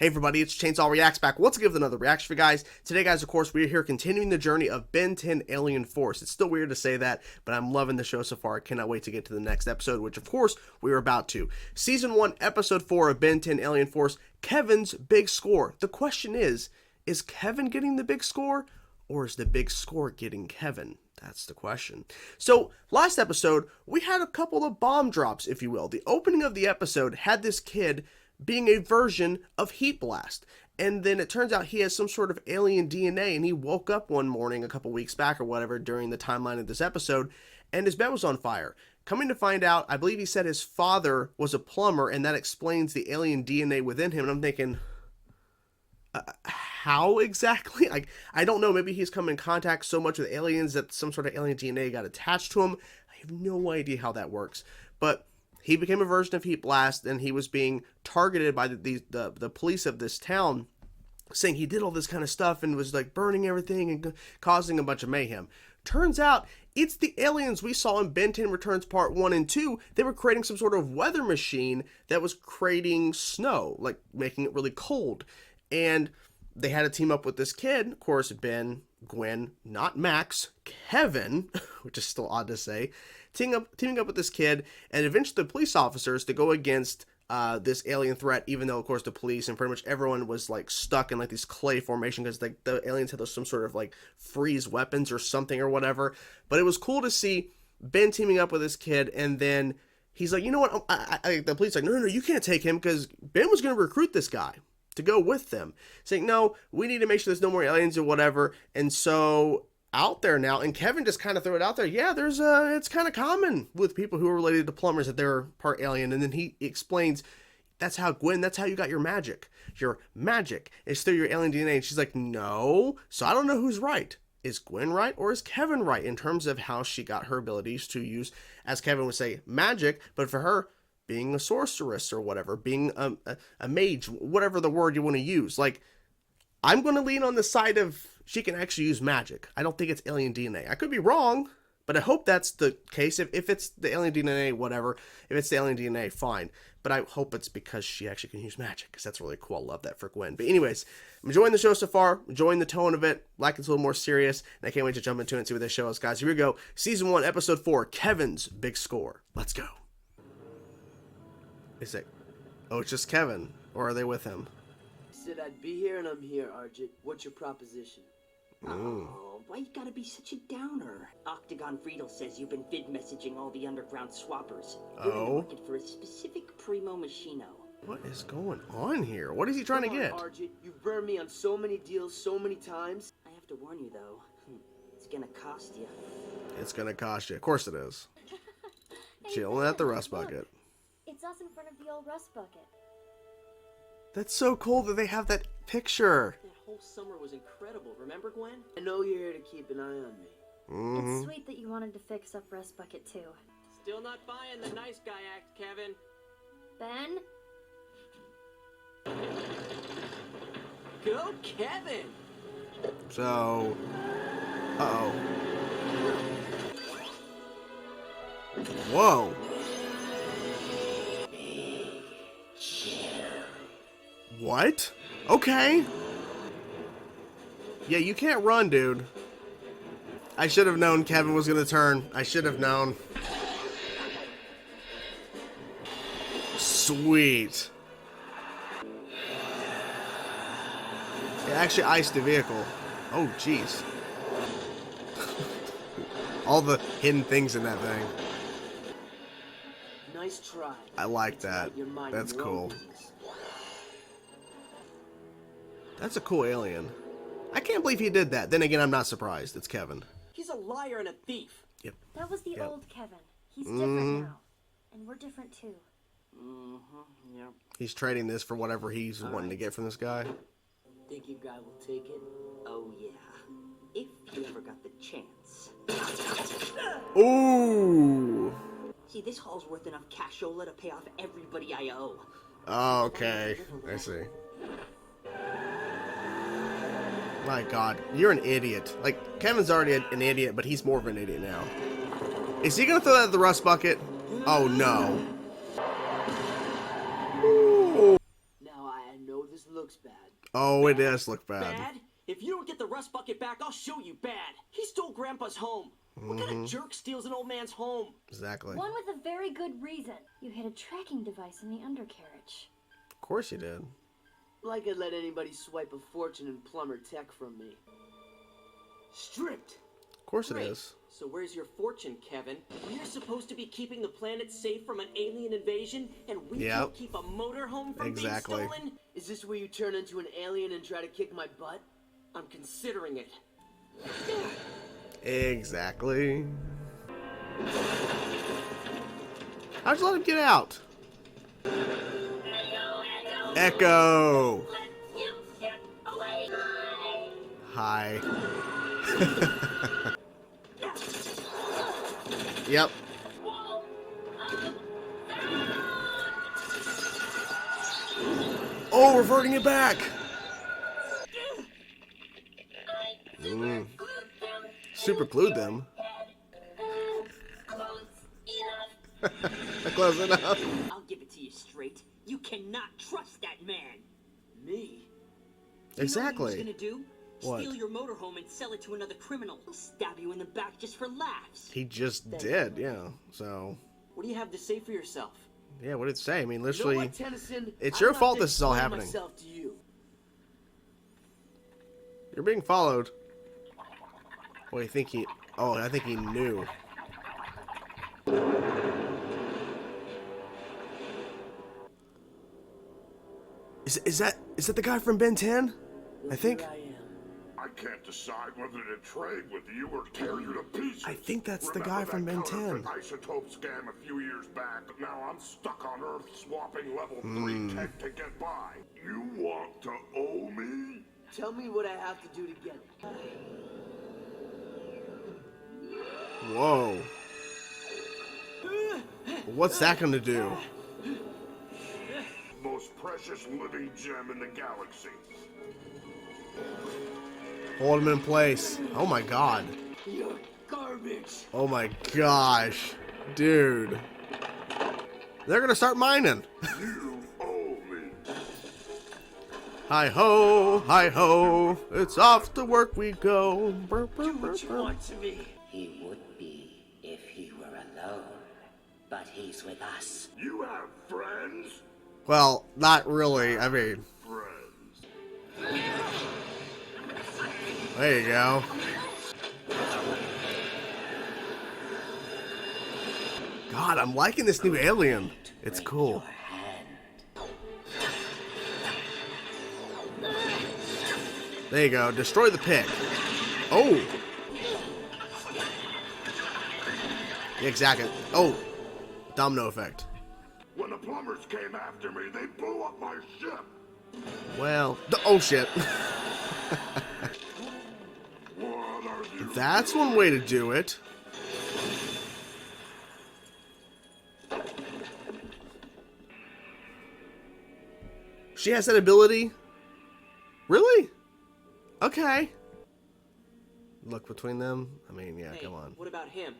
Hey everybody, it's Chainsaw Reacts back once again with another reaction for you guys. Today guys, of course, we're here continuing the journey of Ben 10 Alien Force. It's still weird to say that, but I'm loving the show so far. I cannot wait to get to the next episode, which of course, we are about to. Season 1, Episode 4 of Ben 10 Alien Force, Kevin's big score. The question is Kevin getting the big score, or is the big score getting Kevin? That's the question. So, last episode, we had a couple of bomb drops, if you will. The opening of the episode had this kid being a version of Heat Blast. And then it turns out he has some sort of alien DNA, and he woke up one morning a couple weeks back or whatever during the timeline of this episode, and his bed was on fire. Coming to find out, I believe he said his father was a plumber, and that explains the alien DNA within him. And I'm thinking, how exactly? Like, I don't know. Maybe he's come in contact so much with aliens that some sort of alien DNA got attached to him. I have no idea how that works. But he became a version of Heat Blast, and he was being targeted by the police of this town, saying he did all this kind of stuff and was like burning everything and causing a bunch of mayhem. Turns out it's the aliens we saw in Ben 10 Returns Part 1 and 2. They were creating some sort of weather machine that was creating snow, like making it really cold. And they had to team up with this kid, of course, Ben, Gwen, not Max, Kevin, which is still odd to say, teaming up with this kid, and eventually the police officers to go against this alien threat, even though, of course, the police and pretty much everyone was, like, stuck in, like, these clay formation because, like, the aliens had some sort of, like, freeze weapons or something or whatever. But it was cool to see Ben teaming up with this kid, and then he's like, you know what, the police are like, no, you can't take him because Ben was going to recruit this guy to go with them, saying, no, we need to make sure there's no more aliens or whatever. And so out there now, and Kevin just kind of threw it out there, yeah, it's kind of common with people who are related to plumbers that they're part alien. And then he explains, that's how you got your magic is through your alien DNA. And she's like, no. So I don't know who's right. Is Gwen right, or is Kevin right in terms of how she got her abilities to use, as Kevin would say, magic, but for her, being a sorceress or whatever, being a mage, whatever the word you want to use. Like, I'm going to lean on the side of she can actually use magic. I don't think it's alien DNA. I could be wrong, but I hope that's the case. If it's the alien DNA, whatever. If it's the alien DNA, fine. But I hope it's because she actually can use magic, because that's really cool. I love that for Gwen. But anyways, I'm enjoying the show so far. Enjoying the tone of it. Like it's a little more serious. And I can't wait to jump into it and see what this show is, guys. Here we go. Season 1, Episode 4, Kevin's Big Score. Let's go. Is it? Oh, it's just Kevin. Or are they with him? Said I'd be here, and I'm here, Arjit. What's your proposition? Oh, why you gotta be such a downer? Octagon Friedel says you've been vid messaging all the underground swappers. You're in the market for a specific primo machino. What is going on here? What is he trying to get? Arjit, you've burned me on so many deals so many times. I have to warn you though, it's gonna cost you. It's gonna cost you. Of course it is. Hey, chilling at the rust bucket. It's us in front of the old rust bucket. That's so cool that they have that picture. That whole summer was incredible, remember, Gwen? I know you're here to keep an eye on me. It's sweet that you wanted to fix up Rust Bucket too. Still not buying the nice guy act, Kevin. Ben? Go, Kevin! So, uh-oh. Whoa. What? Okay. Yeah, you can't run, dude. I should have known Kevin was gonna turn. I should have known. Sweet. It actually iced the vehicle. Oh, jeez. All the hidden things in that thing. Nice try. I like that. That's cool. That's a cool alien. I can't believe he did that. Then again, I'm not surprised. It's Kevin. He's a liar and a thief. Yep. That was the old Kevin. He's different now. And we're different too. Yep. He's trading this for whatever he's wanting to get from this guy. Think your guy will take it? Oh yeah, if you ever got the chance. Ooh. See, this haul's worth enough cashola to pay off everybody I owe. Oh, okay. I see. My God, you're an idiot. Like, Kevin's already an idiot, but he's more of an idiot now. Is he gonna throw that at the rust bucket? Oh no. Now I know this looks Oh, it does look bad. Bad? If you don't get the rust bucket back, I'll show you bad. He stole Grandpa's home. What kind of jerk steals an old man's home? Exactly. One with a very good reason. You hid a tracking device in the undercarriage. Of course you did. Like I'd let anybody swipe a fortune in plumber tech from me. Stripped. Of course it Great. is. So where's your fortune, Kevin? We're supposed to be keeping the planet safe from an alien invasion, and we can't keep a motorhome from being stolen? Is this where you turn into an alien and try to kick my butt? I'm considering it. Exactly. How'd you let him get out? Echo! Hi. Yep. Oh, reverting it back! Super glued them. Close enough. I'll give it to you straight. You cannot trust that man. Me? Exactly. You know what he was gonna do? What? Steal your motorhome and sell it to another criminal. He'll stab you in the back just for laughs. He just did, yeah. So, What do you have to say for yourself? yeah, what did it say? I mean, You know literally, what, Tennyson? it's I your don't have fault to this is all explain happening. myself to you. You're being followed. Well, I think he... Oh, I think he knew. Is that the guy from Ben 10? I think. Here I am. I can't decide whether to trade with you or tear you to pieces. I think that's the Remember guy from that Ben 10. counterfeit isotope scam a few years back, but now I'm stuck on Earth swapping level 3 tech to get by. You want to owe me? Tell me what I have to do to get it. Whoa. What's that gonna do? Most precious living gem in the galaxy. Hold him in place. Oh my god. You're garbage. Oh my gosh. Dude. They're gonna start mining. You owe me. Hi ho, it's off to work we go. Burr, burr, Do burr, what you burr. want to me. He would be if he were alone, but he's with us. You have friends? Well, not really. I mean, Friends. there you go. God, I'm liking this new alien. It's cool. There you go. Destroy the pit. Oh. Yeah, exactly. Oh. Domino effect. When the plumbers came after me, they blew up my ship. Well, oh shit. What are you? That's one way to do it. She has that ability? Really? Okay. Look between them. I mean, yeah, Hey, come on. what about him?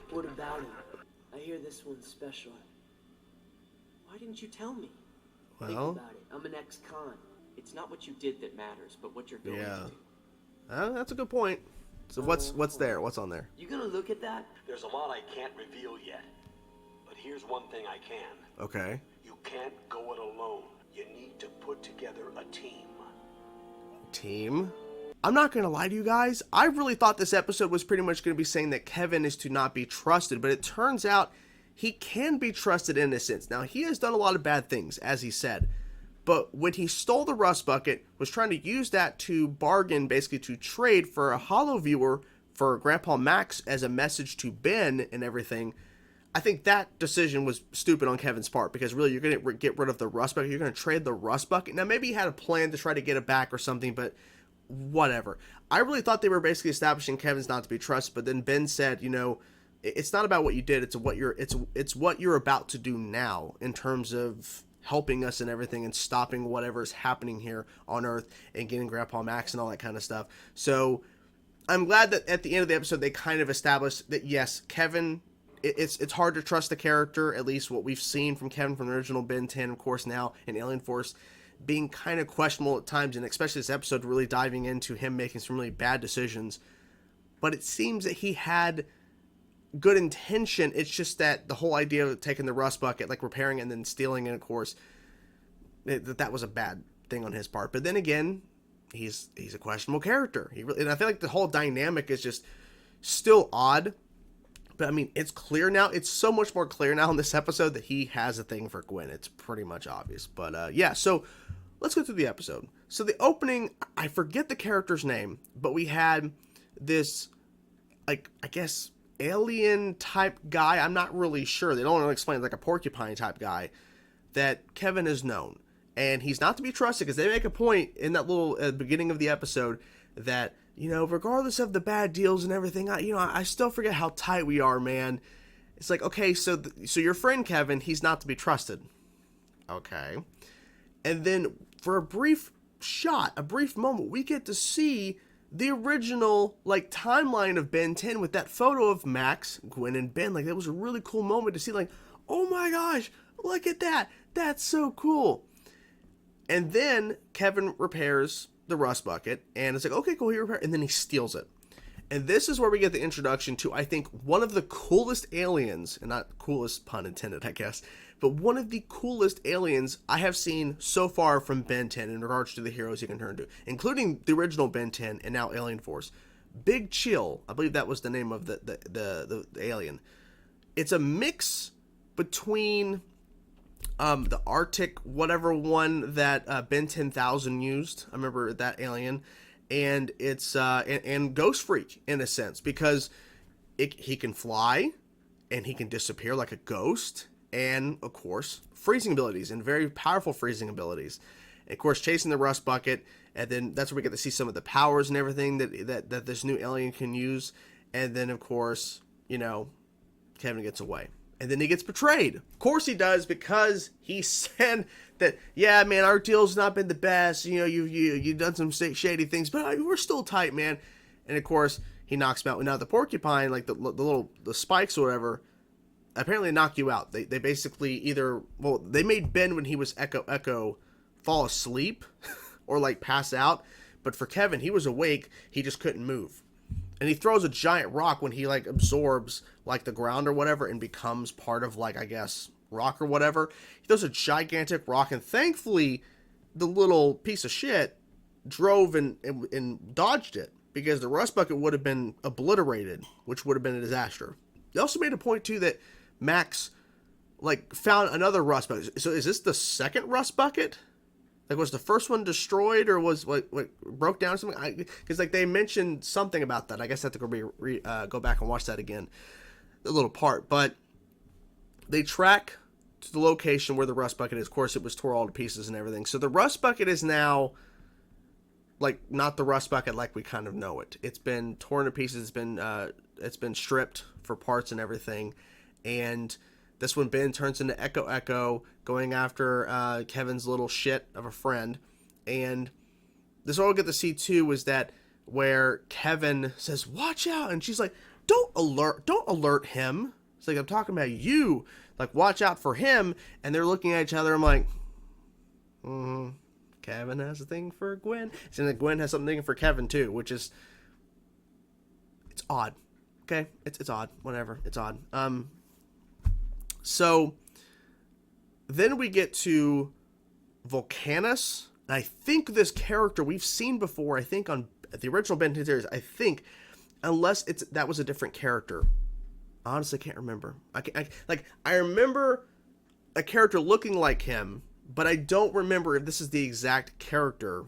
What about him? I hear this one's special. Why didn't you tell me? Think Well, about it. I'm an ex-con. It's not what you did that matters, but what you're going yeah. to do. That's a good point. So what's there? What's on there? You gonna look at that? There's a lot I can't reveal yet. But here's one thing I can. Okay. You can't go it alone. You need to put together a team. Team. I'm not going to lie to you guys. I really thought this episode was pretty much going to be saying that Kevin is to not be trusted, but it turns out he can be trusted in a sense. Now, he has done a lot of bad things, as he said, but when he stole the rust bucket, was trying to use that to bargain, basically to trade for a holo viewer for Grandpa Max as a message to Ben and everything. I think that decision was stupid on Kevin's part, because really you're going to get rid of the rust bucket. You're going to trade the rust bucket. Now, maybe he had a plan to try to get it back or something, but whatever. I really thought they were basically establishing Kevin's not to be trusted, but then Ben said, you know, it's not about what you did, it's what you're about to do now in terms of helping us and everything and stopping whatever's happening here on Earth and getting Grandpa Max and all that kind of stuff. So I'm glad that at the end of the episode they kind of established that yes, Kevin, it's hard to trust the character, at least what we've seen from Kevin from the original Ben 10, of course, now in Alien Force, being kind of questionable at times, and especially this episode really diving into him making some really bad decisions. But it seems that he had good intention. It's just that the whole idea of taking the rust bucket, like repairing it and then stealing it, of course, that was a bad thing on his part. But then again, he's a questionable character. And I feel like the whole dynamic is just still odd. But I mean, it's clear now. It's so much more clear now in this episode that he has a thing for Gwen. It's pretty much obvious. But yeah, so let's go through the episode. So the opening, I forget the character's name, but we had this, like, I guess, alien type guy. I'm not really sure. They don't want to explain, like a porcupine type guy that Kevin has known. And he's not to be trusted, because they make a point in that little beginning of the episode that, you know, regardless of the bad deals and everything, I still forget how tight we are, man. It's like, okay, so your friend Kevin, he's not to be trusted. Okay. And then for a brief moment, we get to see the original, like, timeline of Ben 10 with that photo of Max, Gwen, and Ben. Like, that was a really cool moment to see, like, oh my gosh, look at that. That's so cool. And then Kevin repairs the rust bucket, and it's like, okay, cool, he repaired, and then he steals it. And this is where we get the introduction to, I think, one of the coolest aliens, and not coolest pun intended, I guess, but one of the coolest aliens I have seen so far from Ben 10 in regards to the heroes you can turn to, including the original Ben 10 and now Alien Force. Big Chill, I believe that was the name of the alien. It's a mix between the Arctic whatever one that Ben 10,000 used. I remember that alien. And it's and Ghost Freak in a sense, because he can fly and he can disappear like a ghost, and of course freezing abilities, and very powerful freezing abilities. And of course chasing the rust bucket, and then that's where we get to see some of the powers and everything that this new alien can use. And then of course, you know, Kevin gets away. And then he gets betrayed. Of course he does, because he said that, yeah, man, our deal's not been the best. You know, you've done some shady things, but we're still tight, man. And of course, he knocks him out. Now the porcupine, like the spikes or whatever, apparently knock you out. They basically they made Ben, when he was Echo fall asleep or like pass out. But for Kevin, he was awake. He just couldn't move. And he throws a giant rock when he, like, absorbs, like, the ground or whatever and becomes part of, like, I guess, rock or whatever. He throws a gigantic rock, and thankfully, the little piece of shit drove and dodged it, because the rust bucket would have been obliterated, which would have been a disaster. They also made a point, too, that Max, like, found another rust bucket. So is this the second rust bucket? Like, was the first one destroyed, or was what broke down or something? Because like they mentioned something about that. I guess I have to go back and watch that again, the little part. But they track to the location where the rust bucket is. Of course, it was tore all to pieces and everything. So the rust bucket is now, like, not the rust bucket like we kind of know it. It's been torn to pieces. It's been stripped for parts and everything. And this one, Ben turns into Echo, going after Kevin's little shit of a friend. And this all we get to see, too, was that where Kevin says, watch out. And she's like, don't alert him. It's like, I'm talking about you. Like, watch out for him. And they're looking at each other. I'm like, Kevin has a thing for Gwen. And then Gwen has something for Kevin, too, which is, it's odd. Okay? It's odd. Whatever. It's odd. So then we get to Volcanus, and I think this character we've seen before, I think on the original Ben 10 series, I think, unless that was a different character. I honestly can't remember. I remember a character looking like him, but I don't remember if this is the exact character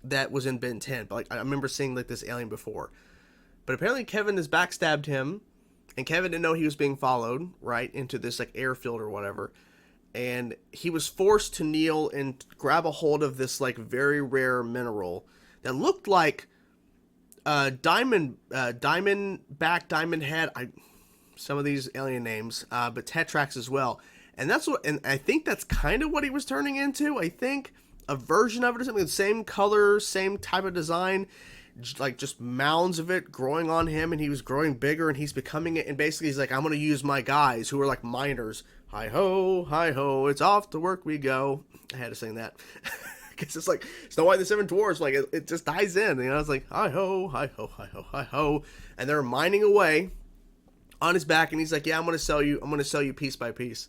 that was in Ben 10. But like, I remember seeing like this alien before. But apparently Kevin has backstabbed him. And Kevin didn't know he was being followed, right, into this, like, airfield or whatever. And he was forced to kneel and grab a hold of this, like, very rare mineral that looked like diamond head. Some of these alien names, but tetrax as well. And I think that's kind of what he was turning into. I think a version of it or something, the same color, same type of design. like just mounds of it growing on him, and he was growing bigger, and he's becoming it. And basically, he's like, I'm gonna use my guys who are like miners. Hi ho, it's off to work we go. I had to sing that because it's like Snow White and the Seven Dwarfs. Like it just ties in. You know, it's like hi ho, hi ho, hi ho, hi ho, and they're mining away on his back, and he's like, yeah, I'm gonna sell you piece by piece.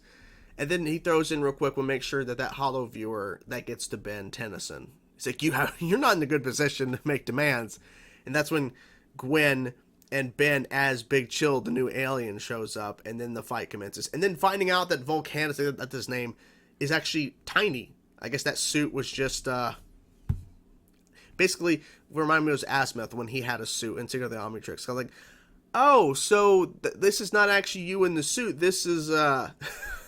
And then he throws in real quick, we'll make sure that hollow viewer that gets to Ben Tennyson. He's like, you're not in a good position to make demands. And that's when Gwen and Ben as Big Chill, the new alien, shows up, and then the fight commences. And then finding out that Volcanus, that's his name, is actually tiny. I guess that suit was just, basically, remind me of Asimov when he had a suit in Secret of the Omnitrix. So I was like, oh, so this is not actually you in the suit. This is,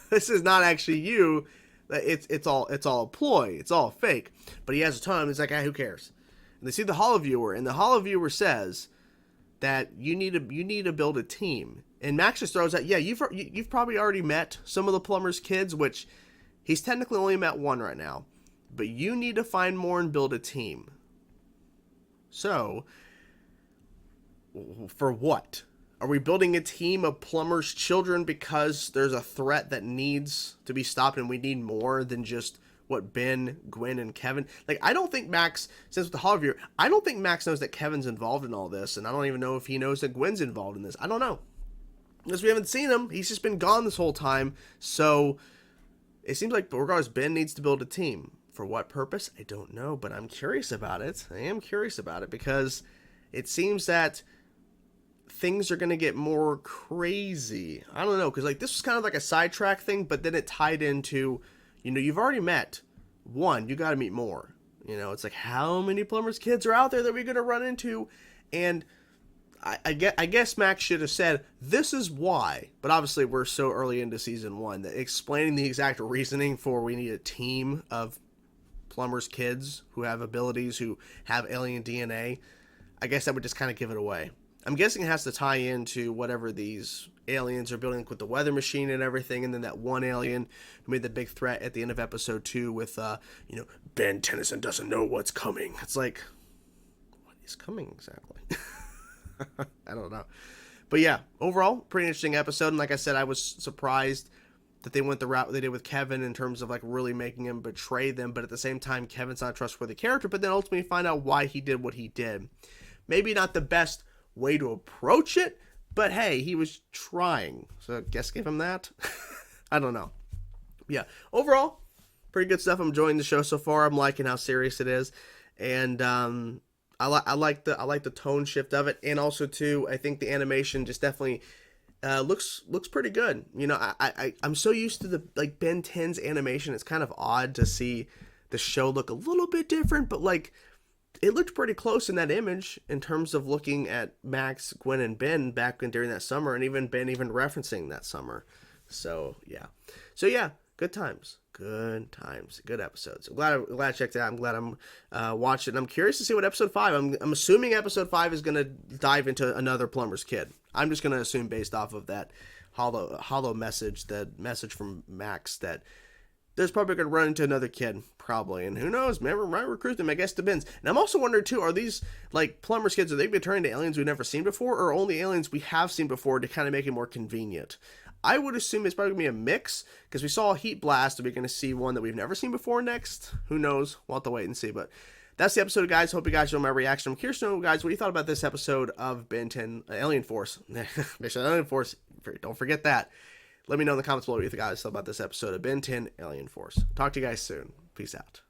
this is not actually you. It's all a ploy. It's all fake. But he has a ton. He's like, who cares? And they see the hollow viewer, and the hollow viewer says that you need to build a team. And Max just throws out, yeah, you've probably already met some of the plumber's kids, which he's technically only met one right now. But you need to find more and build a team. So, for what? Are we building a team of plumber's children because there's a threat that needs to be stopped and we need more than just what Ben, Gwen, and Kevin? Like, I don't think Max, since with the hollow viewer, I don't think Max knows that Kevin's involved in all this, and I don't even know if he knows that Gwen's involved in this. I don't know. Because we haven't seen him. He's just been gone this whole time. So, it seems like, regardless, Ben needs to build a team. For what purpose? I don't know, but I'm curious about it. I am curious about it because it seems that things are going to get more crazy. I don't know, because like this was kind of like a sidetrack thing, but then it tied into, you've already met one, you got to meet more. It's like, how many plumber's kids are out there that we're going to run into? And I guess Max should have said, this is why. But obviously we're so early into season 1 that explaining the exact reasoning for we need a team of plumber's kids who have abilities, who have alien DNA, I guess that would just kind of give it away. I'm guessing it has to tie into whatever these aliens are building with the weather machine and everything, and then that one alien who made the big threat at the end of episode 2 with, Ben Tennyson doesn't know what's coming. It's like, what is coming exactly? I don't know. But yeah, overall, pretty interesting episode, and like I said, I was surprised that they went the route they did with Kevin in terms of like really making him betray them, but at the same time, Kevin's not a trustworthy character, but then ultimately find out why he did what he did. Maybe not the best way to approach it, but hey, he was trying, so I guess give him that. I don't know. Yeah, overall, pretty good stuff. I'm enjoying the show so far. I'm liking how serious it is, and I like the tone shift of it, and also too, I think the animation just definitely looks pretty good. I'm so used to the like Ben 10's animation. It's kind of odd to see the show look a little bit different, but like, it looked pretty close in that image in terms of looking at Max, Gwen, and Ben back during that summer, and even Ben referencing that summer. So yeah, good times, good episodes. I'm glad I checked it out. I'm glad I'm watched it. And I'm curious to see what episode 5. I'm assuming episode 5 is gonna dive into another plumber's kid. I'm just gonna assume based off of that hollow message, that message from Max, that there's probably going to run into another kid, probably. And who knows, maybe might recruit them, I guess depends. And I'm also wondering, too, are these, like, plumber's kids, are they returning to aliens we've never seen before, or only aliens we have seen before to kind of make it more convenient? I would assume it's probably going to be a mix, because we saw a heat blast, and we're going to see one that we've never seen before next. Who knows? We'll have to wait and see, but that's the episode, guys. Hope you guys enjoyed my reaction. I'm curious to know, guys, what you thought about this episode of Ben 10, Alien Force. Mission Alien Force, don't forget that. Let me know in the comments below what you guys thought about this episode of Ben 10 Alien Force. Talk to you guys soon. Peace out.